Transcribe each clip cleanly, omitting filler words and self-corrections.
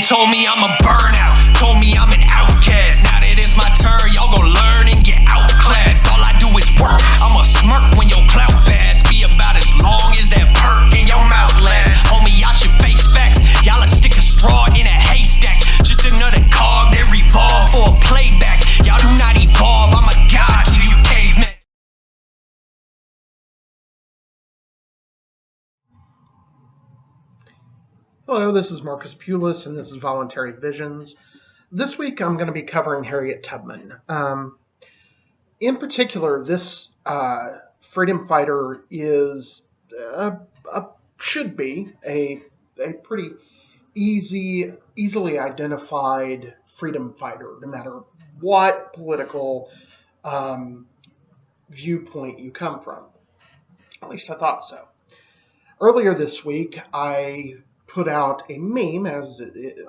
told me I'm a burnout, told me I'm an outcast. Now that it's my turn, y'all gon' learn and get outclassed. All I do is work, I'ma smirk when your clout pass. Be about as long as that perk in your mouth lasts. Homie, y'all should face facts, y'all a stick a straw in a haystack. Just another cog that revolve for a playback. Y'all do not evolve, I'm a god to you cavemen. Hello, this is Marcus Pulis, and this is Voluntary Visions. This week I'm going to be covering Harriet Tubman. In particular, this freedom fighter is should be a pretty easily identified freedom fighter, no matter what political viewpoint you come from. At least I thought so. Earlier this week, I put out a meme, as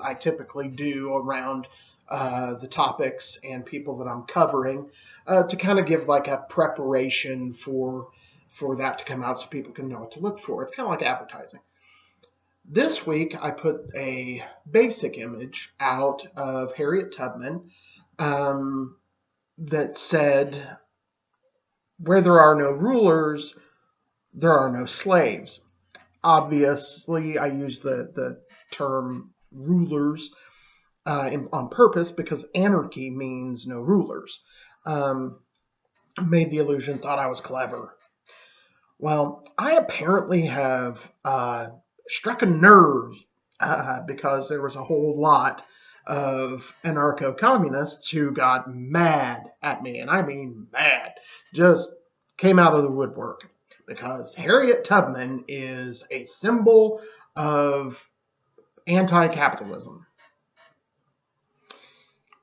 I typically do around the topics and people that I'm covering, to kind of give like a preparation for that to come out so people can know what to look for. It's kind of like advertising. This week, I put a basic image out of Harriet Tubman that said, "Where there are no rulers, there are no slaves." Obviously, I use the term rulers on purpose because anarchy means no rulers. Made the illusion, thought I was clever. Well, I apparently have struck a nerve because there was a whole lot of anarcho-communists who got mad at me, and I mean mad, just came out of the woodwork. Because Harriet Tubman is a symbol of anti-capitalism.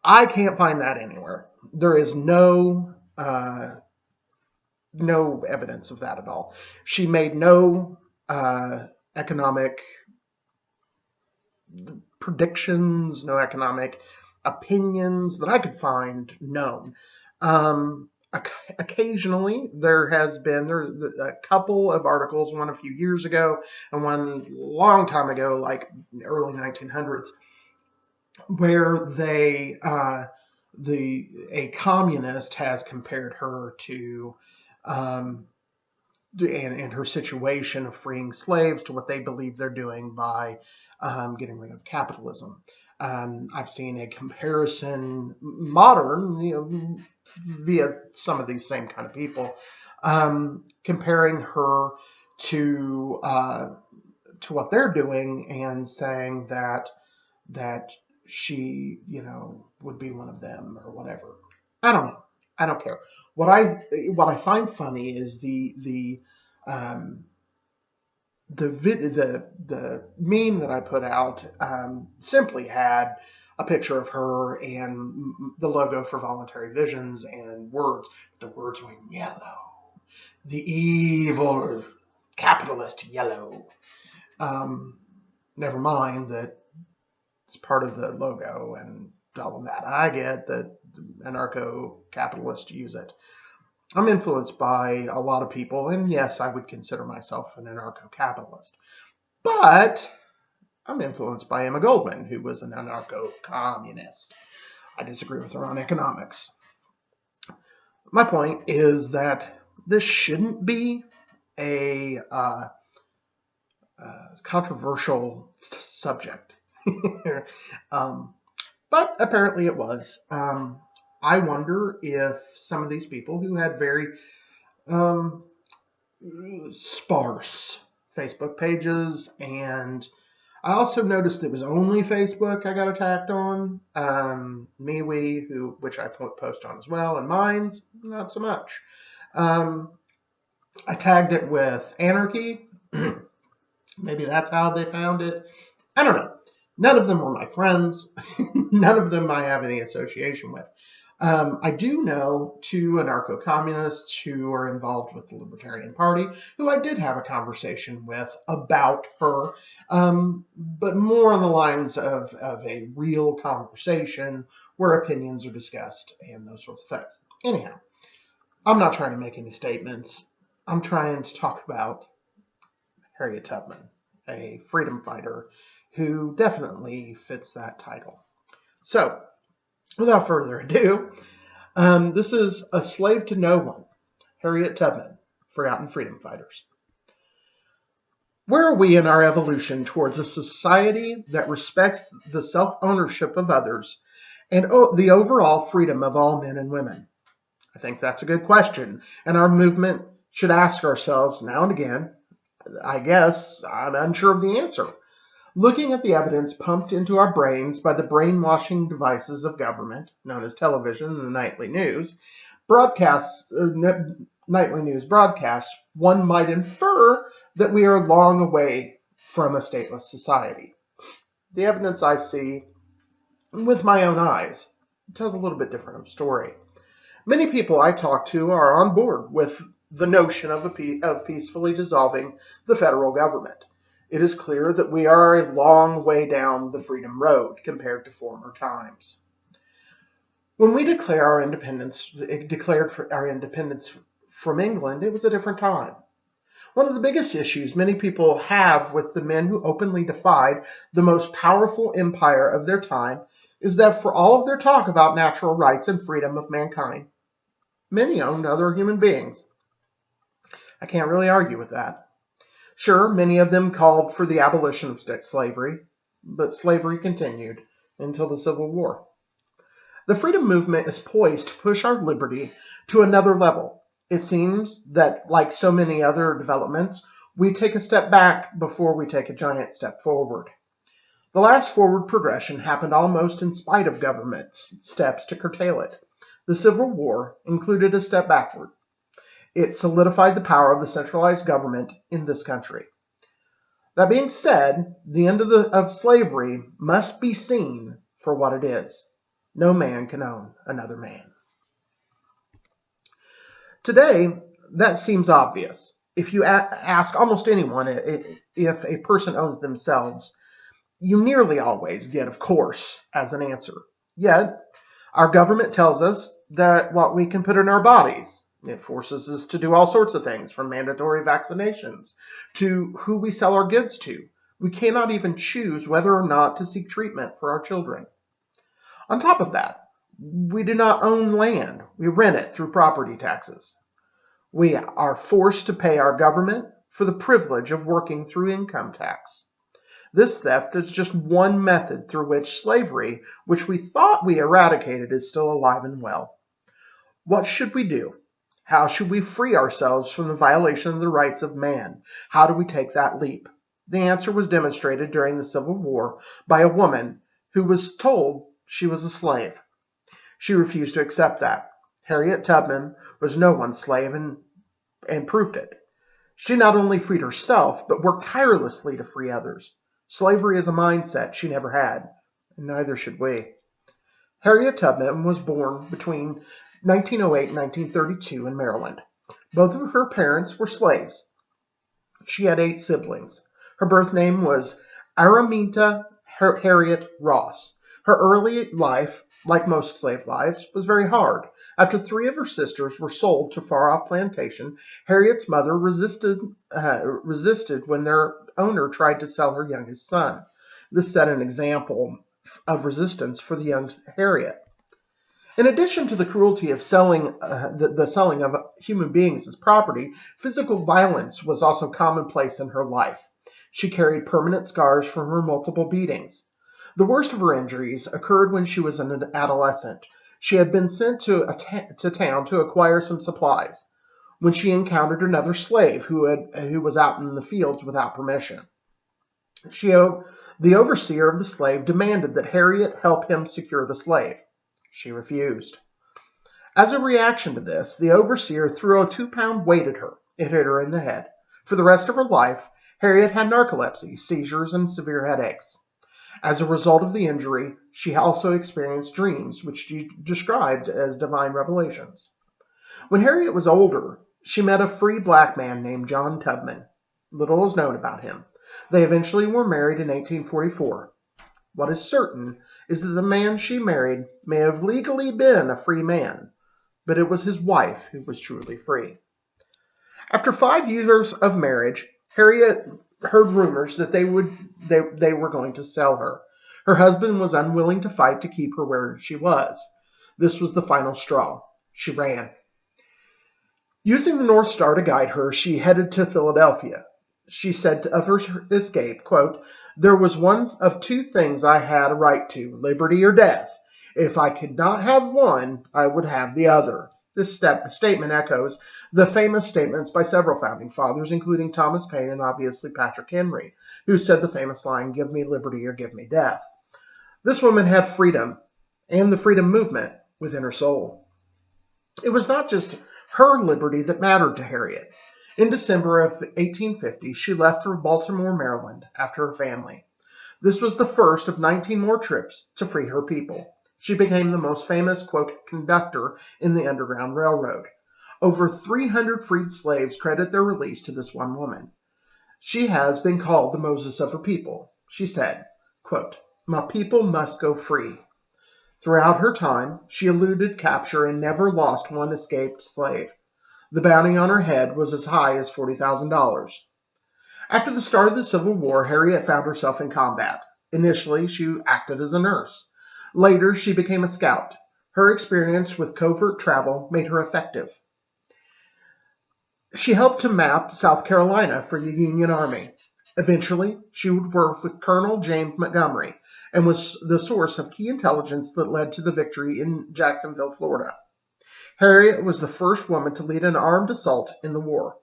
I can't find that anywhere. There is no evidence of that at all. She made no economic predictions, no economic opinions that I could find known. Occasionally, there has been a couple of articles, one a few years ago and one long time ago, like early 1900s, where a communist has compared her to and her situation of freeing slaves to what they believe they're doing by getting rid of capitalism. I've seen a comparison, modern, via some of these same kind of people, comparing her to what they're doing and saying that she, would be one of them or whatever. I don't know. I don't care. What I find funny is the meme that I put out simply had a picture of her and the logo for Voluntary Visions and words. The words were in yellow. The evil capitalist yellow. Never mind that it's part of the logo and all of that. I get that anarcho-capitalists use it. I'm influenced by a lot of people, and yes, I would consider myself an anarcho-capitalist. But I'm influenced by Emma Goldman, who was an anarcho-communist. I disagree with her on economics. My point is that this shouldn't be a controversial subject. But apparently it was. I wonder if some of these people who had very sparse Facebook pages, and I also noticed it was only Facebook I got attacked on. MeWe, which I post on as well, and Minds, not so much. I tagged it with anarchy. Maybe that's how they found it. I don't know. None of them were my friends. None of them I have any association with. I do know two anarcho-communists who are involved with the Libertarian Party, who I did have a conversation with about her, but more on the lines of a real conversation where opinions are discussed and those sorts of things. Anyhow, I'm not trying to make any statements. I'm trying to talk about Harriet Tubman, a freedom fighter who definitely fits that title. So, without further ado, this is A Slave to No One, Harriet Tubman, Forgotten Freedom Fighters. Where are we in our evolution towards a society that respects the self-ownership of others and the overall freedom of all men and women? I think that's a good question, and our movement should ask ourselves now and again. I guess I'm unsure of the answer. Looking at the evidence pumped into our brains by the brainwashing devices of government, known as television and the nightly news broadcasts, one might infer that we are long away from a stateless society. The evidence I see with my own eyes tells a little bit different of a story. Many people I talk to are on board with the notion of peacefully dissolving the federal government. It is clear that we are a long way down the freedom road compared to former times. When we declared our independence from England, it was a different time. One of the biggest issues many people have with the men who openly defied the most powerful empire of their time is that for all of their talk about natural rights and freedom of mankind, many owned other human beings. I can't really argue with that. Sure, many of them called for the abolition of slavery, but slavery continued until the Civil War. The freedom movement is poised to push our liberty to another level. It seems that, like so many other developments, we take a step back before we take a giant step forward. The last forward progression happened almost in spite of government's steps to curtail it. The Civil War included a step backward. It solidified the power of the centralized government in this country. That being said, the end of slavery must be seen for what it is. No man can own another man. Today, that seems obvious. If you ask almost anyone if a person owns themselves, you nearly always get, of course, as an answer. Yet, our government tells us that what we can put in our bodies. It forces us to do all sorts of things, from mandatory vaccinations to who we sell our goods to. We cannot even choose whether or not to seek treatment for our children. On top of that, we do not own land. We rent it through property taxes. We are forced to pay our government for the privilege of working through income tax. This theft is just one method through which slavery, which we thought we eradicated, is still alive and well. What should we do? How should we free ourselves from the violation of the rights of man? How do we take that leap? The answer was demonstrated during the Civil War by a woman who was told she was a slave. She refused to accept that. Harriet Tubman was no one's slave and proved it. She not only freed herself, but worked tirelessly to free others. Slavery is a mindset she never had, and neither should we. Harriet Tubman was born between 1908 and 1932 in Maryland. Both of her parents were slaves. She had 8 siblings. Her birth name was Araminta Harriet Ross. Her early life, like most slave lives, was very hard. After 3 of her sisters were sold to far-off plantation, Harriet's mother resisted when their owner tried to sell her youngest son. This set an example of resistance for the young Harriet. In addition to the cruelty of selling of human beings as property, physical violence was also commonplace in her life. She carried permanent scars from her multiple beatings. The worst of her injuries occurred when she was an adolescent. She had been sent to town to acquire some supplies when she encountered another slave who was out in the fields without permission. The overseer of the slave demanded that Harriet help him secure the slave. She refused. As a reaction to this, the overseer threw a 2-pound weight at her. It hit her in the head. For the rest of her life, Harriet had narcolepsy, seizures, and severe headaches. As a result of the injury, she also experienced dreams, which she described as divine revelations. When Harriet was older, she met a free black man named John Tubman. Little is known about him. They eventually were married in 1844. What is certain is that the man she married may have legally been a free man, but it was his wife who was truly free. After 5 years of marriage, Harriet heard rumors that they were going to sell her. Her husband was unwilling to fight to keep her where she was. This was the final straw. She ran. Using the North Star to guide her, she headed to Philadelphia. She said of her escape, quote, "There was one of two things I had a right to, liberty or death. If I could not have one, I would have the other." This statement echoes the famous statements by several founding fathers, including Thomas Paine and obviously Patrick Henry, who said the famous line, "Give me liberty or give me death." This woman had freedom and the freedom movement within her soul. It was not just her liberty that mattered to Harriet. In December of 1850, she left for Baltimore, Maryland, after her family. This was the first of 19 more trips to free her people. She became the most famous, quote, conductor in the Underground Railroad. Over 300 freed slaves credit their release to this one woman. She has been called the Moses of her people. She said, quote, "My people must go free." Throughout her time, she eluded capture and never lost one escaped slave. The bounty on her head was as high as $40,000. After the start of the Civil War, Harriet found herself in combat. Initially, she acted as a nurse. Later, she became a scout. Her experience with covert travel made her effective. She helped to map South Carolina for the Union Army. Eventually, she would work with Colonel James Montgomery and was the source of key intelligence that led to the victory in Jacksonville, Florida. Harriet was the first woman to lead an armed assault in the war.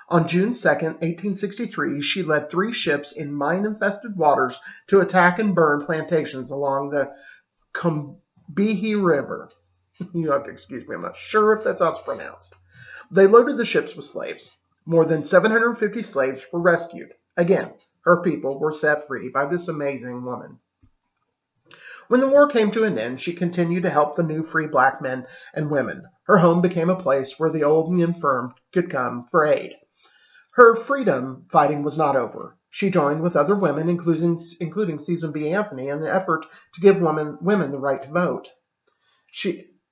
On June 2, 1863, she led 3 ships in mine-infested waters to attack and burn plantations along the Combahee River. You have to excuse me, I'm not sure if that's how it's pronounced. They loaded the ships with slaves. More than 750 slaves were rescued. Again, her people were set free by this amazing woman. When the war came to an end, she continued to help the new free black men and women. Her home became a place where the old and infirm could come for aid. Her freedom fighting was not over. She joined with other women, including Susan B. Anthony, in the effort to give women the right to vote.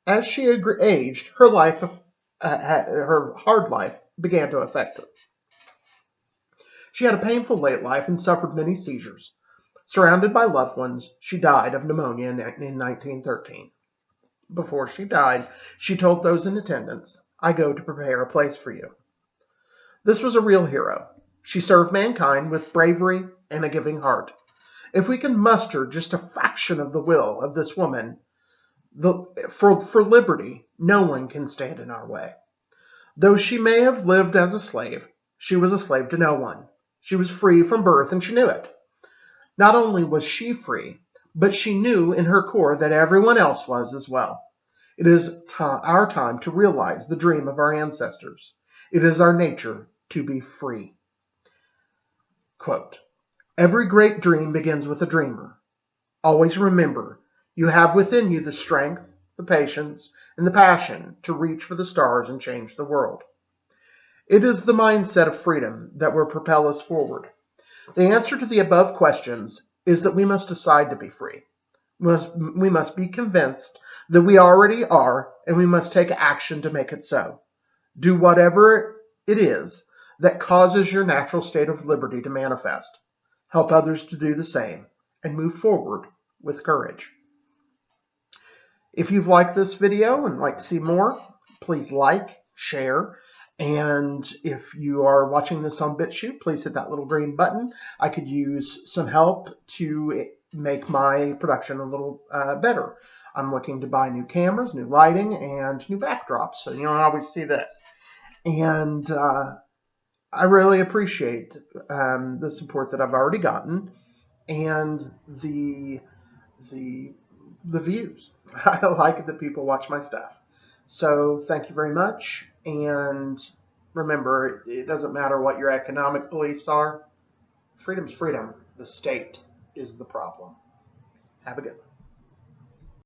As she aged, her hard life began to affect her. She had a painful late life and suffered many seizures. Surrounded by loved ones, she died of pneumonia in 1913. Before she died, she told those in attendance, "I go to prepare a place for you." This was a real hero. She served mankind with bravery and a giving heart. If we can muster just a fraction of the will of this woman for liberty, no one can stand in our way. Though she may have lived as a slave, she was a slave to no one. She was free from birth, and she knew it. Not only was she free, but she knew in her core that everyone else was as well. It is our time to realize the dream of our ancestors. It is our nature to be free. Quote, "Every great dream begins with a dreamer. Always remember, you have within you the strength, the patience, and the passion to reach for the stars and change the world." It is the mindset of freedom that will propel us forward. The answer to the above questions is that we must decide to be free. We must be convinced that we already are, and we must take action to make it so. Do whatever it is that causes your natural state of liberty to manifest. Help others to do the same, and move forward with courage. If you've liked this video and like to see more, please like, share, and if you are watching this on BitChute, please hit that little green button. I could use some help to make my production a little better. I'm looking to buy new cameras, new lighting, and new backdrops, so you don't always see this. And I really appreciate the support that I've already gotten and the views. I like it that people watch my stuff. So thank you very much. And remember, it doesn't matter what your economic beliefs are. Freedom's freedom. The state is the problem. Have a good one.